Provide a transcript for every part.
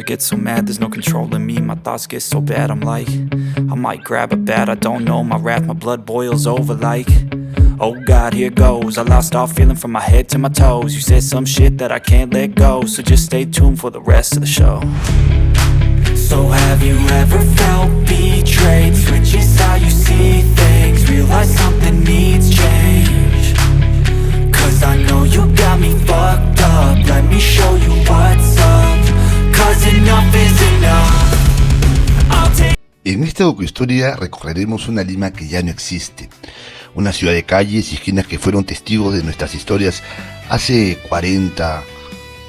get so mad, there's no controlling me. My thoughts get so bad, I'm like, I might grab a bat, I don't know. My wrath, my blood boils over like, oh God, here goes. I lost all feeling from my head to my toes. You said some shit that I can't let go, so just stay tuned for the rest of the show. So have you ever felt betrayed? Switches how you see things, realize something needs change. Cause I know you got me fucked up, let me show you what's up. Cause enough is enough. En esta docuhistoria recorreremos una Lima que ya no existe, una ciudad de calles y esquinas que fueron testigos de nuestras historias hace 40,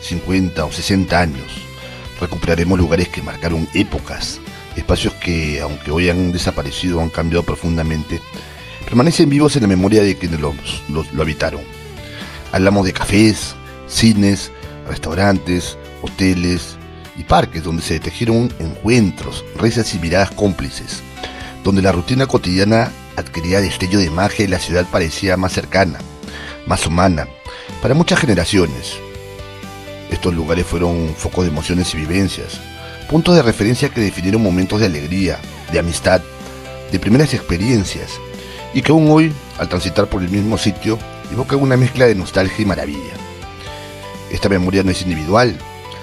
50 o 60 años. Recuperaremos lugares que marcaron épocas, espacios que, aunque hoy han desaparecido o han cambiado profundamente, permanecen vivos en la memoria de quienes lo habitaron. Hablamos de cafés, cines, restaurantes, hoteles y parques donde se tejieron encuentros, risas y miradas cómplices, donde la rutina cotidiana adquiría destello de magia y la ciudad parecía más cercana, más humana, para muchas generaciones. Estos lugares fueron focos de emociones y vivencias, puntos de referencia que definieron momentos de alegría, de amistad, de primeras experiencias, y que aún hoy, al transitar por el mismo sitio, evocan una mezcla de nostalgia y maravilla. Esta memoria no es individual,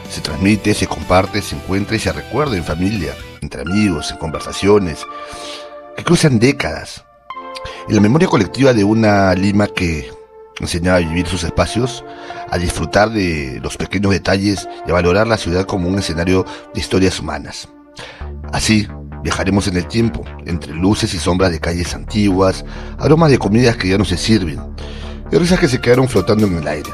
se transmite, se comparte, se encuentra y se recuerda en familia, entre amigos, en conversaciones, que cruzan décadas. En la memoria colectiva de una Lima que enseñaba a vivir sus espacios, a disfrutar de los pequeños detalles y a valorar la ciudad como un escenario de historias humanas. Así, viajaremos en el tiempo, entre luces y sombras de calles antiguas, aromas de comidas que ya no se sirven, y risas que se quedaron flotando en el aire,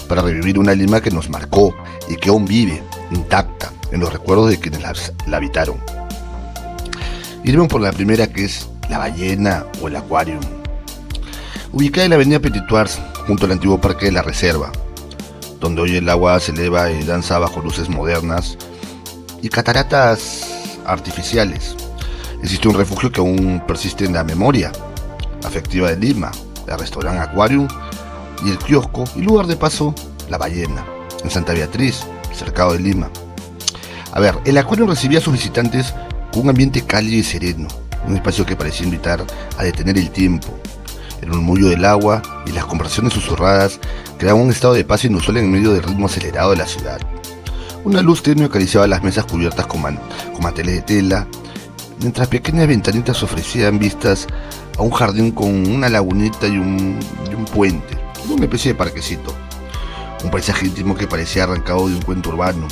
para revivir una Lima que nos marcó y que aún vive, intacta, en los recuerdos de quienes la habitaron. Iremos por la primera, que es La Ballena o el Aquarium. Ubicada en la avenida Petit Thouars, junto al antiguo Parque de la Reserva, donde hoy el agua se eleva y danza bajo luces modernas y cataratas artificiales. Existe un refugio que aún persiste en la memoria afectiva de Lima, el restaurante Aquarium y el kiosco y lugar de paso La Ballena, en Santa Beatriz, cercado de Lima. El Aquarium recibía a sus visitantes con un ambiente cálido y sereno, un espacio que parecía invitar a detener el tiempo. El murmullo del agua y las conversaciones susurradas creaban un estado de paz inusual en medio del ritmo acelerado de la ciudad. Una luz tenue acariciaba las mesas cubiertas con manteles de tela, mientras pequeñas ventanitas ofrecían vistas a un jardín con una lagunita y un puente, una especie de parquecito. Un paisaje íntimo que parecía arrancado de un cuento urbano.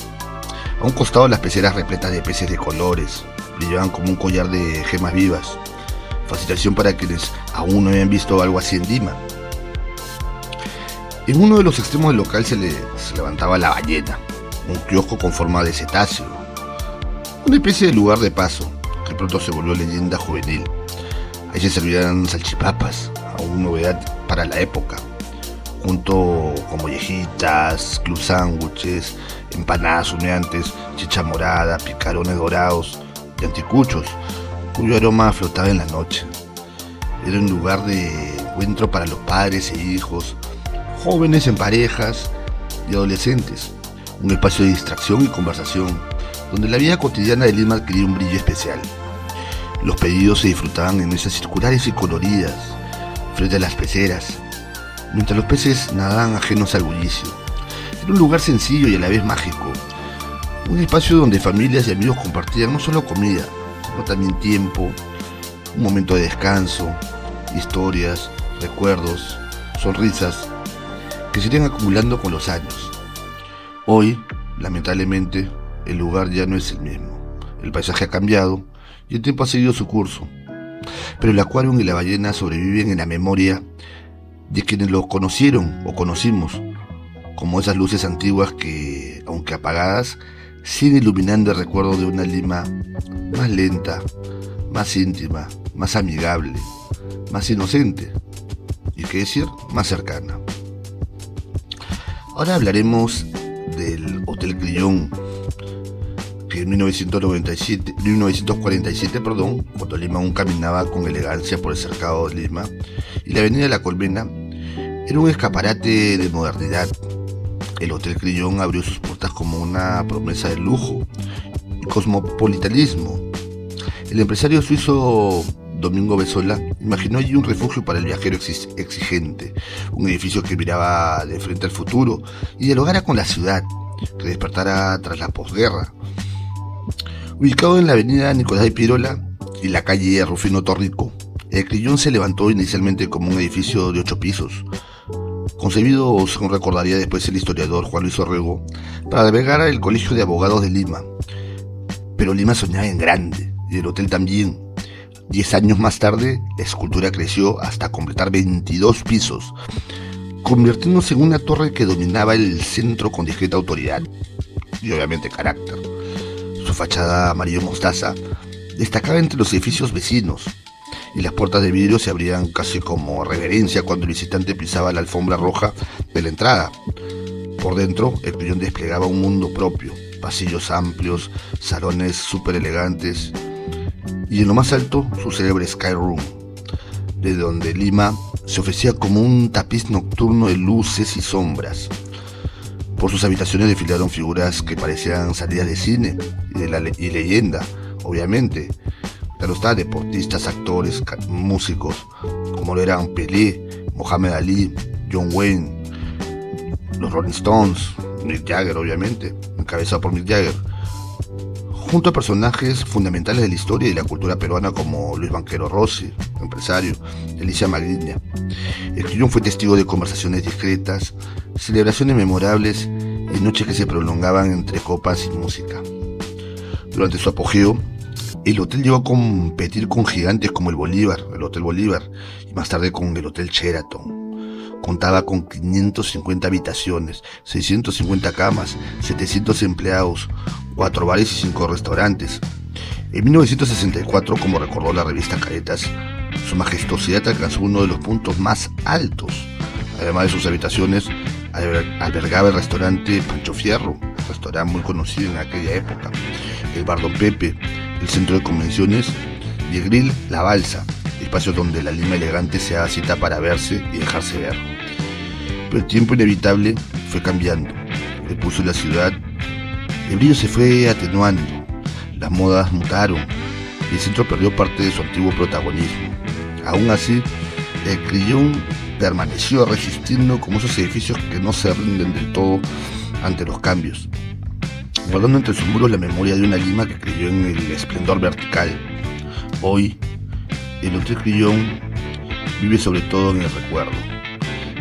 A un costado, las peceras repletas de peces de colores brillaban como un collar de gemas vivas, fascinación para quienes aún no habían visto algo así en Lima. En uno de los extremos del local se levantaba La Ballena, un kiosco con forma de cetáceo, una especie de lugar de paso que pronto se volvió leyenda juvenil. Ahí se servían salchipapas, aún novedad para la época, junto con mollejitas, club sándwiches, empanadas humeantes, chicha morada, picarones dorados y anticuchos, cuyo aroma flotaba en la noche. Era un lugar de encuentro para los padres e hijos, jóvenes en parejas y adolescentes, un espacio de distracción y conversación, donde la vida cotidiana de Lima adquiría un brillo especial. Los pedidos se disfrutaban en mesas circulares y coloridas, frente a las peceras, mientras los peces nadaban ajenos al bullicio. Era un lugar sencillo y a la vez mágico, un espacio donde familias y amigos compartían no solo comida, sino también tiempo, un momento de descanso, historias, recuerdos, sonrisas, que se irían acumulando con los años. Hoy, lamentablemente, el lugar ya no es el mismo. El paisaje ha cambiado y el tiempo ha seguido su curso. Pero el Aquarium y La Ballena sobreviven en la memoria de quienes lo conocieron o conocimos, como esas luces antiguas que, aunque apagadas, siguen iluminando el recuerdo de una Lima más lenta, más íntima, más amigable, más inocente y, qué decir, más cercana. Ahora hablaremos del Hotel Crillon, que en 1947, cuando Lima aún caminaba con elegancia por el cercado de Lima y la avenida La Colmena, era un escaparate de modernidad, el Hotel Crillon abrió sus puertas como una promesa de lujo y cosmopolitanismo. El empresario suizo Domingo Bezola imaginó allí un refugio para el viajero exigente, un edificio que miraba de frente al futuro y dialogara con la ciudad, que despertara tras la posguerra. Ubicado en la avenida Nicolás de Pirola y la calle Rufino Torrico, el Crillon se levantó inicialmente como un edificio de 8 pisos, concebido, según recordaría después el historiador Juan Luis Orrego, para albergar el Colegio de Abogados de Lima. Pero Lima soñaba en grande, y el hotel también. 10 años más tarde, la escultura creció hasta completar 22 pisos, convirtiéndose en una torre que dominaba el centro con discreta autoridad y obviamente carácter. Su fachada amarillo mostaza destacaba entre los edificios vecinos, y las puertas de vidrio se abrían casi como reverencia cuando el visitante pisaba la alfombra roja de la entrada. Por dentro, el Crillon desplegaba un mundo propio, pasillos amplios, salones súper elegantes, y en lo más alto, su célebre Sky Room, de donde Lima se ofrecía como un tapiz nocturno de luces y sombras. Por sus habitaciones desfilaron figuras que parecían salidas de cine y leyenda, obviamente. Claro está, deportistas, actores, músicos, como lo eran Pelé, Mohamed Ali, John Wayne, los Rolling Stones, Mick Jagger, obviamente, encabezado por Mick Jagger, junto a personajes fundamentales de la historia y la cultura peruana como Luis Banquero Rossi, empresario, Alicia Magriña. El Crillon fue testigo de conversaciones discretas, celebraciones memorables y noches que se prolongaban entre copas y música. Durante su apogeo, el hotel llegó a competir con gigantes como el Bolívar, el Hotel Bolívar, y más tarde con el Hotel Sheraton. Contaba con 550 habitaciones, 650 camas, 700 empleados, 4 bares y 5 restaurantes. En 1964, como recordó la revista Caretas, su majestuosidad alcanzó uno de los puntos más altos. Además de sus habitaciones, albergaba el restaurante Pancho Fierro, un restaurante muy conocido en aquella época, el Bar Don Pepe, el centro de convenciones y el grill La Balsa, espacios donde la Lima elegante se daba cita para verse y dejarse ver. Pero el tiempo inevitable fue cambiando. El pulso de la ciudad, el brillo se fue atenuando, las modas mutaron y el centro perdió parte de su antiguo protagonismo. Aún así, el Crillon permaneció resistiendo como esos edificios que no se rinden del todo ante los cambios, guardando entre sus muros la memoria de una Lima que creyó en el esplendor vertical. Hoy, el Hotel Crillon vive sobre todo en el recuerdo.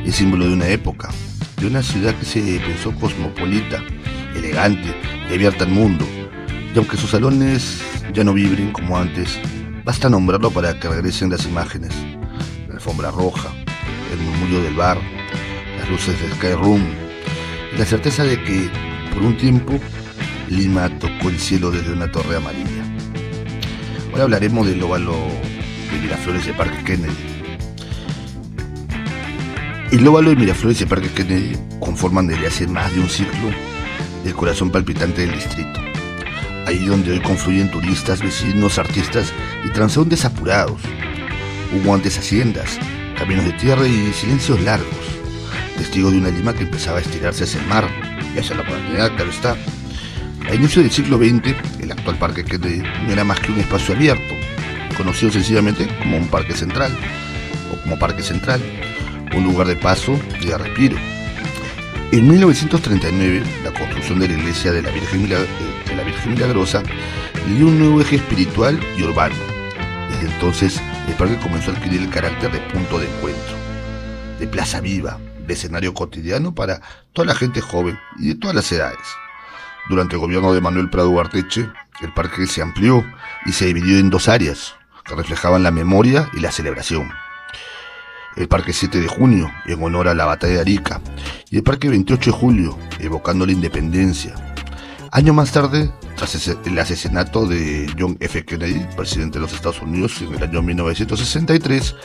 Es símbolo de una época, de una ciudad que se pensó cosmopolita, elegante y abierta al mundo. Y aunque sus salones ya no vibren como antes, basta nombrarlo para que regresen las imágenes. La alfombra roja, el murmullo del bar, las luces del Sky Room y la certeza de que, por un tiempo, Lima tocó el cielo desde una torre amarilla. Ahora hablaremos del óvalo de Miraflores de Parque Kennedy. El óvalo de Miraflores de Parque Kennedy conforman desde hace más de un siglo el corazón palpitante del distrito. Ahí donde hoy confluyen turistas, vecinos, artistas y transeúntes apurados. Hubo antes haciendas, caminos de tierra y silencios largos, testigo de una Lima que empezaba a estirarse hacia el mar y hacia la modernidad, claro está. A inicio del siglo XX, el actual Parque Kennedy no era más que un espacio abierto, conocido sencillamente como un parque central, o como Parque Central, un lugar de paso y de respiro. En 1939, la construcción de la iglesia de la Virgen Milagrosa le dio un nuevo eje espiritual y urbano. Desde entonces, el parque comenzó a adquirir el carácter de punto de encuentro, de plaza viva, de escenario cotidiano para toda la gente joven y de todas las edades. Durante el gobierno de Manuel Prado Ugarteche, el parque se amplió y se dividió en 2 áreas que reflejaban la memoria y la celebración. El Parque 7 de Junio, en honor a la batalla de Arica, y el Parque 28 de Julio, evocando la independencia. Años más tarde, tras el asesinato de John F. Kennedy, presidente de los Estados Unidos, en el año 1963,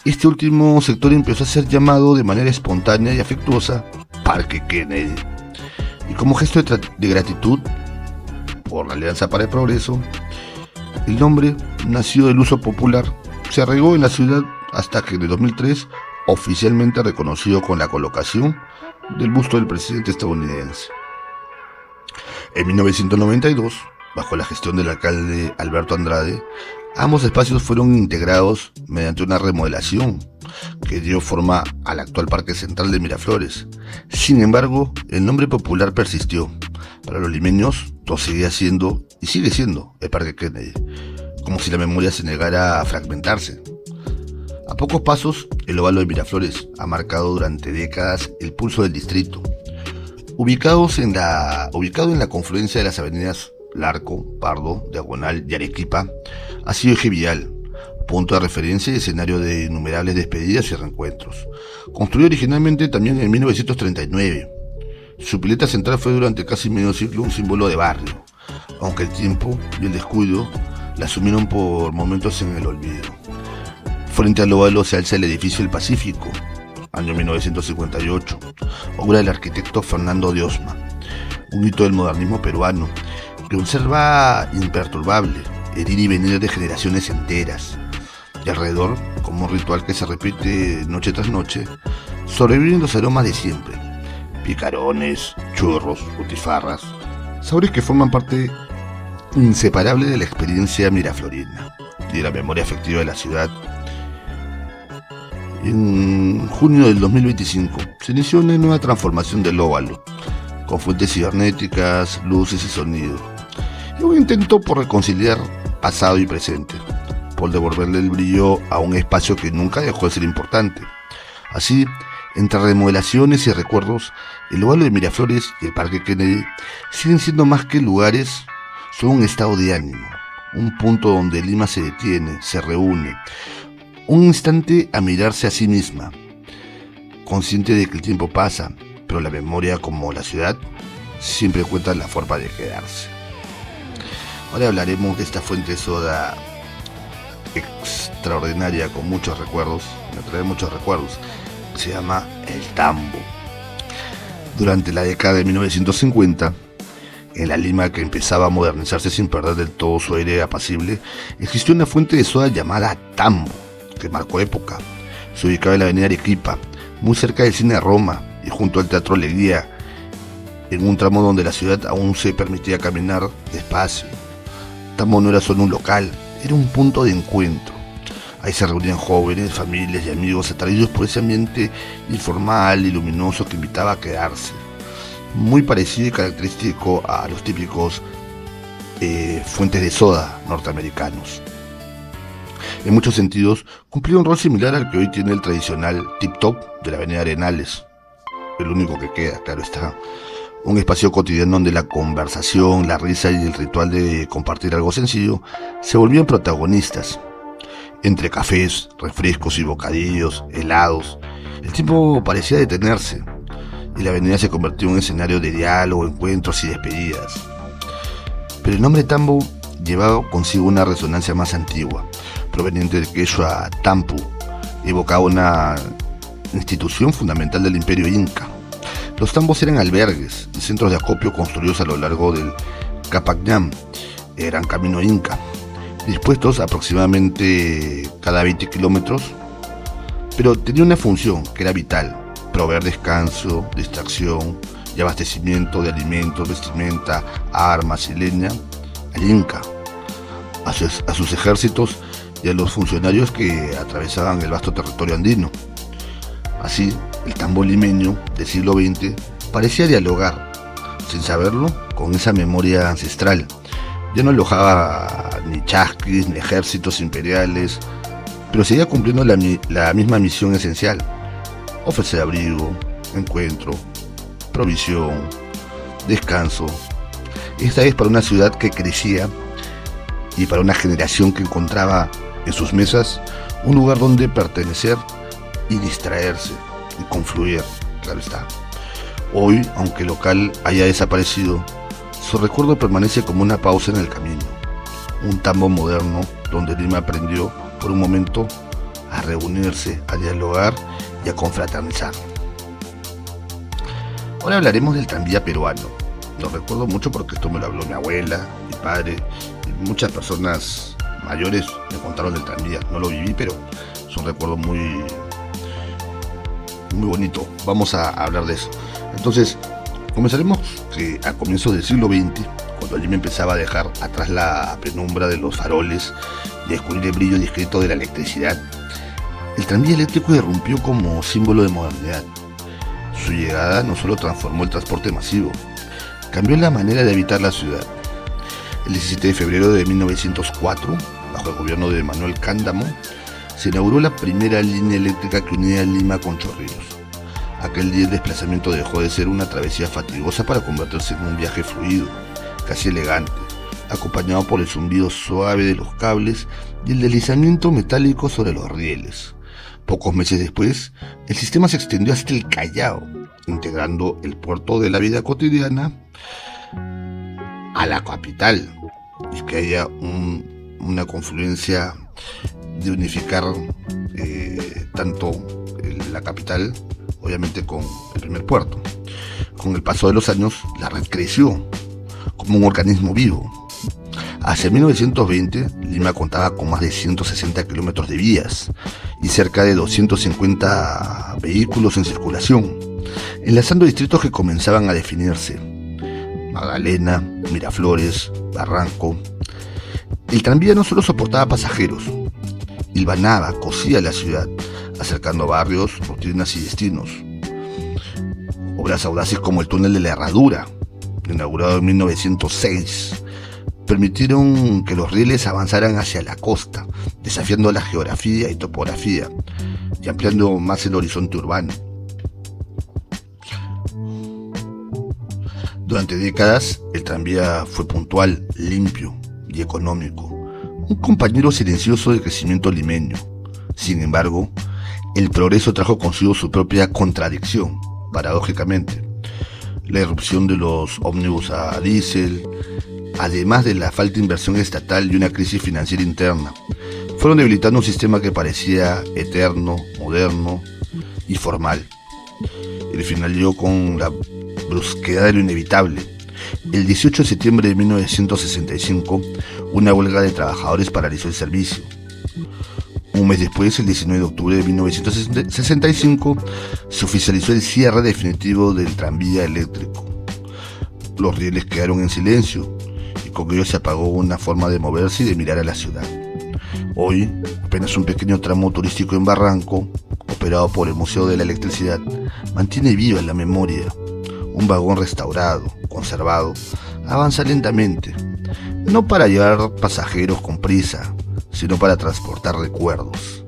este último sector empezó a ser llamado de manera espontánea y afectuosa Parque Kennedy. Y como gesto de gratitud por la Alianza para el Progreso, el nombre, nacido del uso popular, se arraigó en la ciudad hasta que en el 2003 oficialmente reconocido con la colocación del busto del presidente estadounidense. En 1992, bajo la gestión del alcalde Alberto Andrade, ambos espacios fueron integrados mediante una remodelación que dio forma al actual Parque Central de Miraflores. Sin embargo, el nombre popular persistió. Para los limeños, todo seguía siendo y sigue siendo el Parque Kennedy, como si la memoria se negara a fragmentarse. A pocos pasos, el óvalo de Miraflores ha marcado durante décadas el pulso del distrito. Ubicado en la confluencia de las avenidas Larco, Pardo, Diagonal y Arequipa, ha sido eje vial, punto de referencia y escenario de innumerables despedidas y reencuentros. Construido originalmente también en 1939, su pileta central fue durante casi medio siglo un símbolo de barrio, aunque el tiempo y el descuido la sumieron por momentos en el olvido. Frente al óvalo se alza el edificio El Pacífico, año 1958, obra del arquitecto Fernando de Osma, un hito del modernismo peruano que conserva imperturbable el ir y venir de generaciones enteras, y alrededor, como un ritual que se repite noche tras noche, sobreviven los aromas de siempre: picarones, churros, butifarras, sabores que forman parte inseparable de la experiencia miraflorina y de la memoria afectiva de la ciudad. En junio del 2025 se inició una nueva transformación del óvalo, con fuentes cibernéticas, luces y sonido, y un intento por reconciliar pasado y presente, por devolverle el brillo a un espacio que nunca dejó de ser importante. Así, entre remodelaciones y recuerdos, el óvalo de Miraflores y el Parque Kennedy siguen siendo más que lugares, son un estado de ánimo, un punto donde Lima se detiene, se reúne, un instante a mirarse a sí misma, consciente de que el tiempo pasa, pero la memoria, como la ciudad, siempre encuentra la forma de quedarse. Ahora hablaremos de esta fuente de soda extraordinaria con muchos recuerdos, me trae muchos recuerdos, que se llama el Tambo. Durante la década de 1950, en la Lima que empezaba a modernizarse sin perder del todo su aire apacible, existió una fuente de soda llamada Tambo, que marcó época. Se ubicaba en la avenida Arequipa, muy cerca del cine Roma y junto al Teatro Alegría, en un tramo donde la ciudad aún se permitía caminar despacio. Tambo no era solo un local, era un punto de encuentro. Ahí se reunían jóvenes, familias y amigos atraídos por ese ambiente informal y luminoso que invitaba a quedarse. Muy parecido y característico a los típicos fuentes de soda norteamericanos. En muchos sentidos, cumplía un rol similar al que hoy tiene el tradicional Tip Top de la avenida Arenales. El único que queda, claro está. Un espacio cotidiano donde la conversación, la risa y el ritual de compartir algo sencillo se volvían protagonistas. Entre cafés, refrescos y bocadillos, helados, el tiempo parecía detenerse y la avenida se convirtió en un escenario de diálogo, encuentros y despedidas. Pero el nombre Tambo llevaba consigo una resonancia más antigua, proveniente del quechua Tampu, evocaba una institución fundamental del Imperio Inca. Los tambos eran albergues y centros de acopio construidos a lo largo del Capacñam, el gran camino inca, dispuestos aproximadamente cada 20 kilómetros, pero tenía una función que era vital: proveer descanso, distracción y abastecimiento de alimentos, vestimenta, armas y leña al Inca, a sus ejércitos y a los funcionarios que atravesaban el vasto territorio andino. Así, el tambo limeño del siglo XX parecía dialogar, sin saberlo, con esa memoria ancestral. Ya no alojaba ni chasquis ni ejércitos imperiales, pero seguía cumpliendo la misma misión esencial: ofrecer abrigo, encuentro, provisión, descanso. Esta vez para una ciudad que crecía y para una generación que encontraba en sus mesas un lugar donde pertenecer y distraerse y confluir, claro está. Hoy, aunque el local haya desaparecido, su recuerdo permanece como una pausa en el camino, un tambo moderno donde Lima aprendió por un momento a reunirse, a dialogar y a confraternizar. Ahora hablaremos del tranvía peruano. Lo recuerdo mucho porque esto me lo habló mi abuela, mi padre y muchas personas mayores me contaron del tranvía. No lo viví, pero es un recuerdo muy muy bonito. Vamos a hablar de eso. Entonces, comenzaremos que a comienzos del siglo XX, cuando Lima empezaba a dejar atrás la penumbra de los faroles y a descubrir el brillo discreto de la electricidad, el tranvía eléctrico irrumpió como símbolo de modernidad. Su llegada no solo transformó el transporte masivo, cambió la manera de habitar la ciudad. El 17 de febrero de 1904, bajo el gobierno de Manuel Cándamo, se inauguró la primera línea eléctrica que unía Lima con Chorrillos. Aquel día el desplazamiento dejó de ser una travesía fatigosa para convertirse en un viaje fluido, casi elegante, acompañado por el zumbido suave de los cables y el deslizamiento metálico sobre los rieles. Pocos meses después, el sistema se extendió hasta el Callao, integrando el puerto de la vida cotidiana a la capital, y que haya una confluencia de unificar tanto la capital, obviamente, con el primer puerto. Con el paso de los años, la red creció como un organismo vivo. Hacia 1920, Lima contaba con más de 160 kilómetros de vías y cerca de 250 vehículos en circulación, enlazando distritos que comenzaban a definirse: Magdalena, Miraflores, Barranco. El tranvía no solo soportaba pasajeros, hilvanaba, cosía la ciudad, acercando barrios, rutinas y destinos. Obras audaces como el túnel de la Herradura, inaugurado en 1906, permitieron que los rieles avanzaran hacia la costa, desafiando la geografía y topografía y ampliando más el horizonte urbano. Durante décadas, el tranvía fue puntual, limpio y económico, un compañero silencioso de crecimiento limeño. Sin embargo, el progreso trajo consigo su propia contradicción, paradójicamente. La irrupción de los ómnibus a diésel, además de la falta de inversión estatal y una crisis financiera interna, fueron debilitando un sistema que parecía eterno, moderno y formal. El final llegó con la brusquedad de lo inevitable. El 18 de septiembre de 1965, una huelga de trabajadores paralizó el servicio. Un mes después, el 19 de octubre de 1965, se oficializó el cierre definitivo del tranvía eléctrico. Los rieles quedaron en silencio y con ello se apagó una forma de moverse y de mirar a la ciudad. Hoy, apenas un pequeño tramo turístico en Barranco, operado por el Museo de la Electricidad, mantiene viva en la memoria. Un vagón restaurado, conservado, avanza lentamente, no para llevar pasajeros con prisa, sino para transportar recuerdos.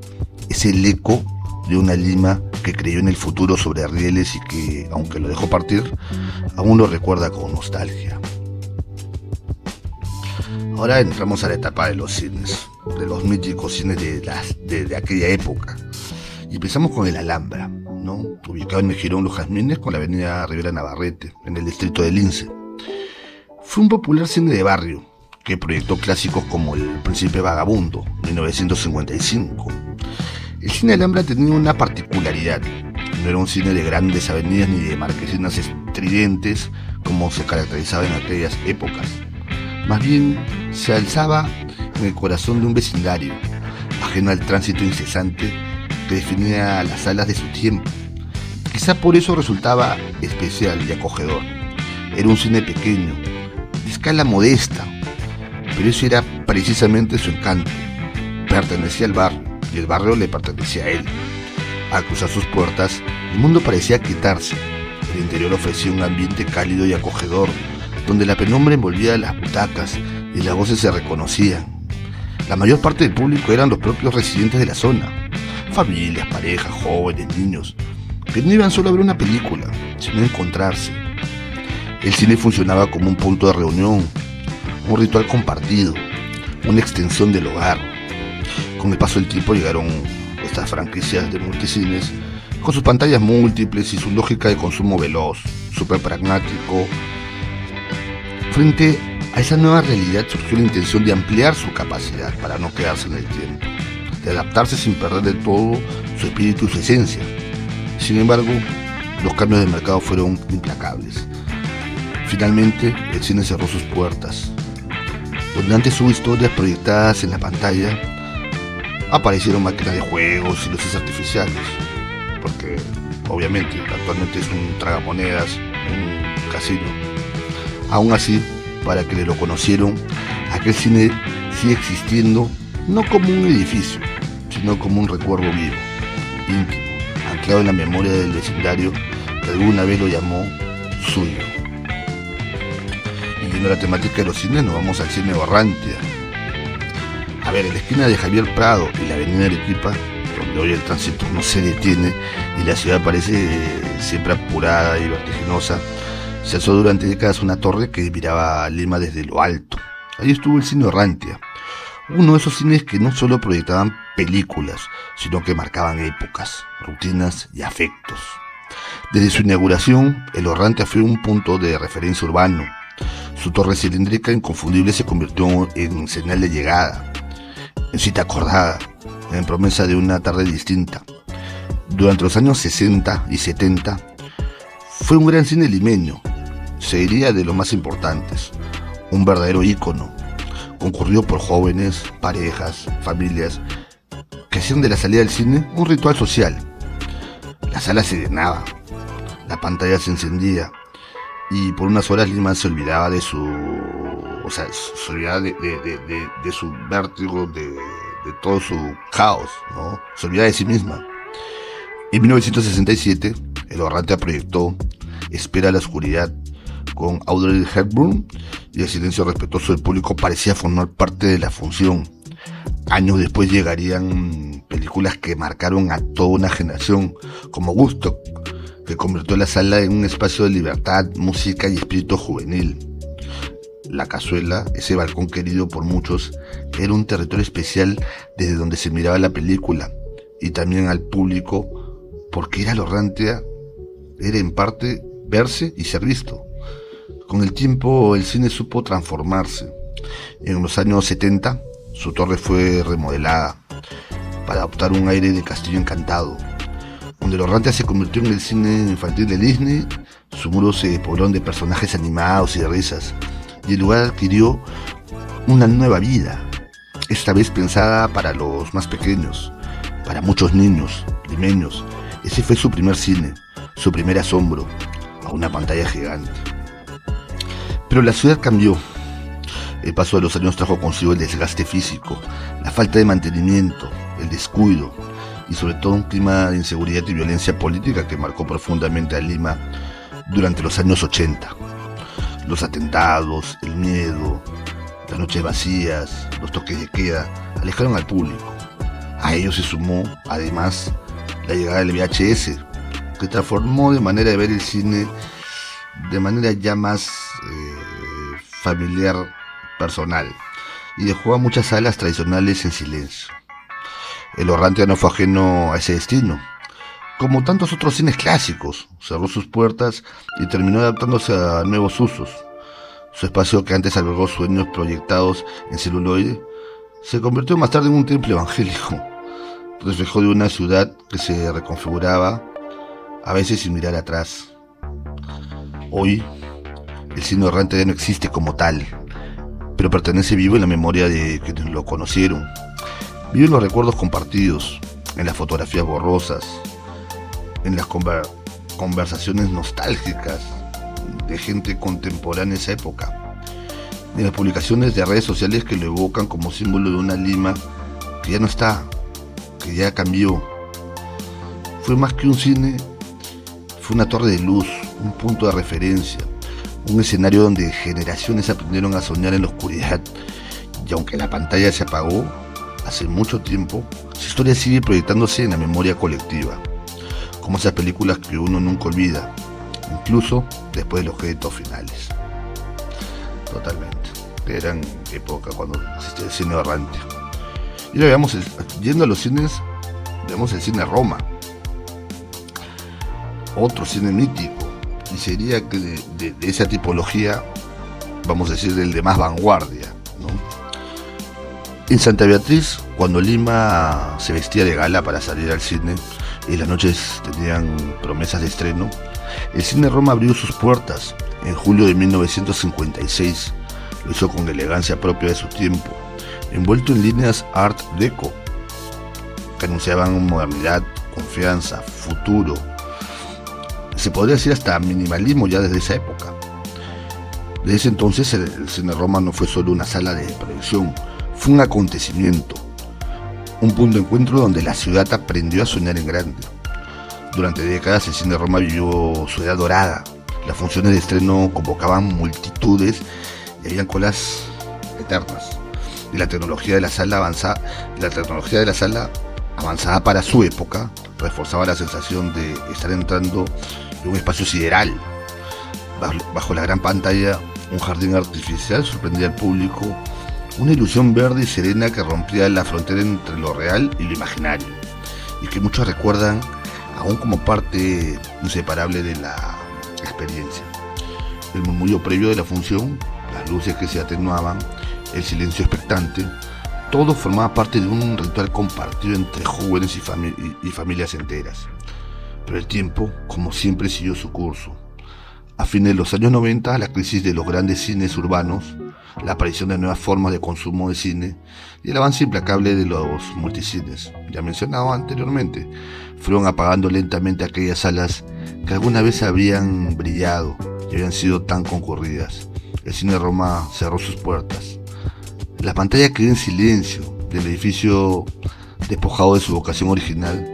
Es el eco de una Lima que creyó en el futuro sobre rieles y que, aunque lo dejó partir, aún lo recuerda con nostalgia. Ahora entramos a la etapa de los cines, de los míticos cines de aquella época. Y empezamos con el Alhambra, ¿no? Ubicado en el Jirón Los Jazmines con la avenida Rivera Navarrete, en el distrito de Lince. Fue un popular cine de barrio que proyectó clásicos como El Príncipe Vagabundo, 1955. El cine Alhambra tenía una particularidad: no era un cine de grandes avenidas ni de marquesinas estridentes como se caracterizaba en aquellas épocas. Más bien, se alzaba en el corazón de un vecindario, ajeno al tránsito incesante que definía las salas de su tiempo. Quizá por eso resultaba especial y acogedor. Era un cine pequeño, de escala modesta, pero eso era precisamente su encanto. Pertenecía al barrio y el barrio le pertenecía a él. Al cruzar sus puertas, el mundo parecía quitarse. El interior ofrecía un ambiente cálido y acogedor, donde la penumbra envolvía las butacas y las voces se reconocían. La mayor parte del público eran los propios residentes de la zona, familias, parejas, jóvenes, niños, que no iban solo a ver una película, sino a encontrarse. El cine funcionaba como un punto de reunión, un ritual compartido, una extensión del hogar. Con el paso del tiempo llegaron estas franquicias de multicines, con sus pantallas múltiples y su lógica de consumo veloz, súper pragmático. Frente a esa nueva realidad surgió la intención de ampliar su capacidad para no quedarse en el tiempo, de adaptarse sin perder del todo su espíritu y su esencia. Sin embargo, los cambios de mercado fueron implacables. Finalmente, el cine cerró sus puertas. Donde antes hubo historias proyectadas en la pantalla, aparecieron máquinas de juegos y luces artificiales, porque obviamente, actualmente es un tragamonedas, un casino. Aún así, para que lo conocieron, aquel cine sigue existiendo no como un edificio, sino como un recuerdo vivo, íntimo, anclado en la memoria del vecindario que alguna vez lo llamó suyo. Y viendo la temática de los cines, nos vamos al cine Orrantia. A ver, en la esquina de Javier Prado y la avenida Arequipa, donde hoy el tránsito no se detiene y la ciudad parece siempre apurada y vertiginosa, se alzó durante décadas una torre que miraba a Lima desde lo alto. Ahí estuvo el cine Orrantia, uno de esos cines que no solo proyectaban películas, sino que marcaban épocas, rutinas y afectos. Desde su inauguración, el Orrantia fue un punto de referencia urbano. Su torre cilíndrica inconfundible se convirtió en señal de llegada, en cita acordada, en promesa de una tarde distinta. Durante los años 60 y 70, fue un gran cine limeño, se diría de los más importantes, un verdadero ícono, concurrido por jóvenes, parejas, familias, que hacían de la salida del cine un ritual social. La sala se llenaba, la pantalla se encendía, y por unas horas Lima se olvidaba de su... se olvidaba de su vértigo, de todo su caos, ¿no? Se olvidaba de sí misma. En 1967, el Orrantia proyectó Espera a la oscuridad, con Audrey Hepburn, y el silencio respetuoso del público parecía formar parte de la función. Años después llegarían películas que marcaron a toda una generación, como Woodstock, que convirtió la sala en un espacio de libertad, música y espíritu juvenil. La Cazuela, ese balcón querido por muchos, era un territorio especial desde donde se miraba la película, y también al público, porque ir al Orrantia era en parte verse y ser visto. Con el tiempo el cine supo transformarse. En los años 70 su torre fue remodelada para adoptar un aire de castillo encantado. Donde el Orrantia se convirtió en el cine infantil de Disney, sus muros se poblaron de personajes animados y de risas, y el lugar adquirió una nueva vida, esta vez pensada para los más pequeños, para muchos niños, limeños. Ese fue su primer cine, su primer asombro, a una pantalla gigante. Pero la ciudad cambió. El paso de los años trajo consigo el desgaste físico, la falta de mantenimiento, el descuido y sobre todo un clima de inseguridad y violencia política que marcó profundamente a Lima durante los años 80. Los atentados, el miedo, las noches vacías, los toques de queda alejaron al público. A ello se sumó, además, la llegada del VHS, que transformó de manera de ver el cine de manera ya más familiar, personal, y dejó a muchas salas tradicionales en silencio. El Orrantia no fue ajeno a ese destino. Como tantos otros cines clásicos, cerró sus puertas y terminó adaptándose a nuevos usos. Su espacio, que antes albergó sueños proyectados en celuloide, se convirtió más tarde en un templo evangélico, reflejo de una ciudad que se reconfiguraba, a veces sin mirar atrás. Hoy, el cine Orrantia ya no existe como tal, pero pertenece vivo en la memoria de quienes lo conocieron. Vive en los recuerdos compartidos, en las fotografías borrosas, en las conversaciones nostálgicas de gente contemporánea en esa época, en las publicaciones de redes sociales que lo evocan como símbolo de una Lima que ya no está, que ya cambió. Fue más que un cine, fue una torre de luz, un punto de referencia, un escenario donde generaciones aprendieron a soñar en la oscuridad. Y aunque la pantalla se apagó hace mucho tiempo, su historia sigue proyectándose en la memoria colectiva, como esas películas que uno nunca olvida, incluso después de los créditos finales. Totalmente. Eran épocas cuando existía el cine Orrantia. Y ahora veamos, yendo a los cines, vemos el cine Roma, otro cine mítico, y sería que de esa tipología, vamos a decir, del de más vanguardia, ¿no? En Santa Beatriz, cuando Lima se vestía de gala para salir al cine y las noches tenían promesas de estreno, el cine Roma abrió sus puertas en julio de 1956. Lo hizo con elegancia propia de su tiempo, envuelto en líneas Art Deco que anunciaban modernidad, confianza, futuro, se podría decir hasta minimalismo ya desde esa época. Desde ese entonces el Cine Roma no fue solo una sala de proyección, fue un acontecimiento, un punto de encuentro donde la ciudad aprendió a soñar en grande. Durante décadas el Cine Roma vivió su edad dorada. Las funciones de estreno convocaban multitudes y habían colas eternas. Y la tecnología de la sala avanzada para su época reforzaba la sensación de estar entrando en un espacio sideral. Bajo la gran pantalla, un jardín artificial sorprendía al público, una ilusión verde y serena que rompía la frontera entre lo real y lo imaginario, y que muchos recuerdan aún como parte inseparable de la experiencia. El murmullo previo de la función, las luces que se atenuaban, el silencio expectante, todo formaba parte de un ritual compartido entre jóvenes y familias enteras. Pero el tiempo, como siempre, siguió su curso. A fines de los años 90, la crisis de los grandes cines urbanos, la aparición de nuevas formas de consumo de cine y el avance implacable de los multicines, ya mencionado anteriormente, fueron apagando lentamente aquellas salas que alguna vez habían brillado y habían sido tan concurridas. El Cine Roma cerró sus puertas. La pantalla quedó en silencio. El edificio, despojado de su vocación original,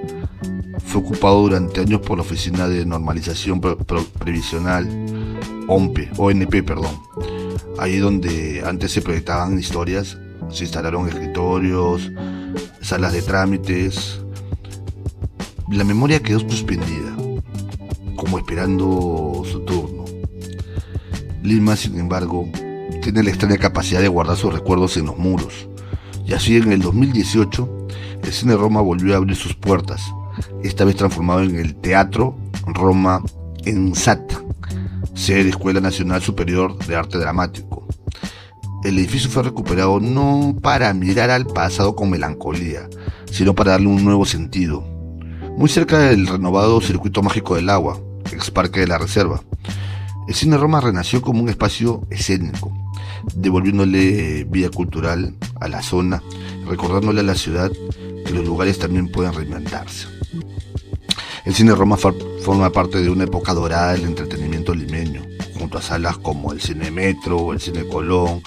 fue ocupado durante años por la Oficina de Normalización Previsional, ONP. Allí donde antes se proyectaban historias, se instalaron escritorios, salas de trámites. La memoria quedó suspendida, como esperando su turno. Lima, sin embargo, tiene la extraña capacidad de guardar sus recuerdos en los muros. Y así en el 2018, el Cine Roma volvió a abrir sus puertas, esta vez transformado en el Teatro Roma ENSAT, sede de Escuela Nacional Superior de Arte Dramático. El edificio fue recuperado no para mirar al pasado con melancolía, sino para darle un nuevo sentido. Muy cerca del renovado Circuito Mágico del Agua, ex Parque de la Reserva, el Cine Roma renació como un espacio escénico, devolviéndole vida cultural a la zona, recordándole a la ciudad que los lugares también pueden reinventarse. El Cine Roma forma parte de una época dorada del entretenimiento limeño, junto a salas como el Cine Metro, el Cine Colón,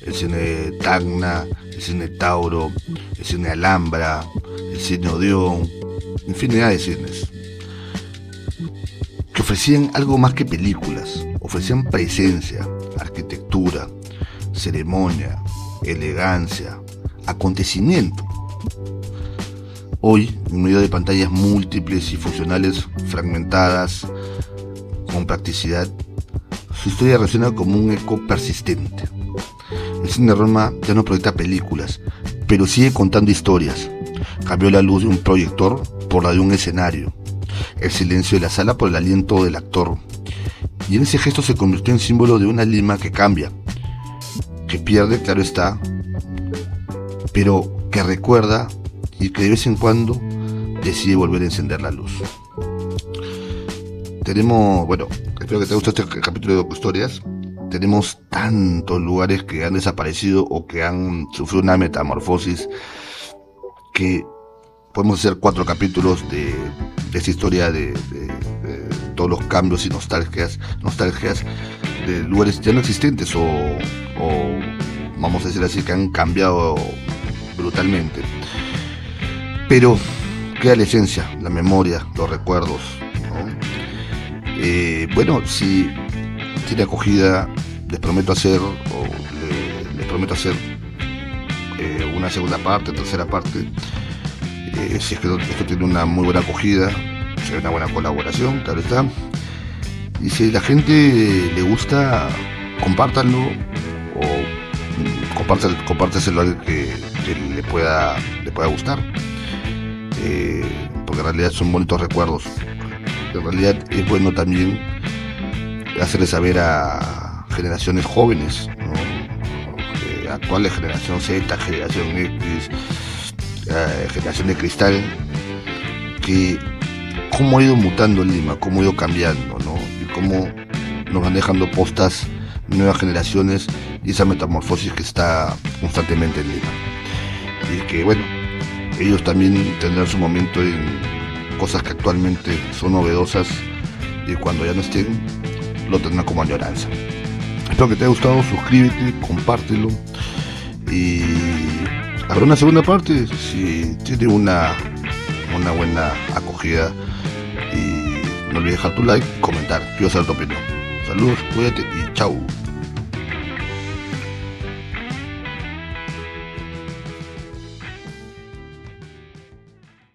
el Cine Tacna, el Cine Tauro, el Cine Alhambra, el Cine Odeón, infinidad de cines, que ofrecían algo más que películas, ofrecían presencia, arquitectura, ceremonia, elegancia, acontecimiento. Hoy, en medio de pantallas múltiples y funcionales fragmentadas, con practicidad, su historia resuena como un eco persistente. El Cine Roma ya no proyecta películas, pero sigue contando historias. Cambió la luz de un proyector por la de un escenario, el silencio de la sala por el aliento del actor, y en ese gesto se convirtió en símbolo de una Lima que cambia, que pierde, claro está, pero que recuerda y que de vez en cuando decide volver a encender la luz. Espero que te guste este capítulo de Docuhistorias. Tenemos tantos lugares que han desaparecido o que han sufrido una metamorfosis que podemos hacer 4 capítulos de esta historia de todos los cambios y nostalgias de lugares ya no existentes o vamos a decir así, que han cambiado brutalmente. Pero queda la esencia, la memoria, los recuerdos, ¿no? Si tiene acogida, les prometo hacer una segunda parte, tercera parte. Si es que esto tiene una muy buena acogida, será una buena colaboración, claro está. Y si a la gente le gusta, compártanlo o compártaselo a alguien que le pueda gustar. Porque en realidad son bonitos recuerdos. En realidad es bueno también hacerle saber a generaciones jóvenes, ¿no? Actuales, generación Z, generación X, generación de cristal, que cómo ha ido mutando Lima, cómo ha ido cambiando, ¿no? Y cómo nos van dejando postas nuevas generaciones y esa metamorfosis que está constantemente en Lima. Y que ellos también tendrán su momento en cosas que actualmente son novedosas y cuando ya no estén, lo tendrán como añoranza. Espero que te haya gustado, suscríbete, compártelo y habrá una segunda parte si tiene una buena acogida. Y no olvides dejar tu like, comentar, quiero saber tu opinión. Saludos, cuídate y chau.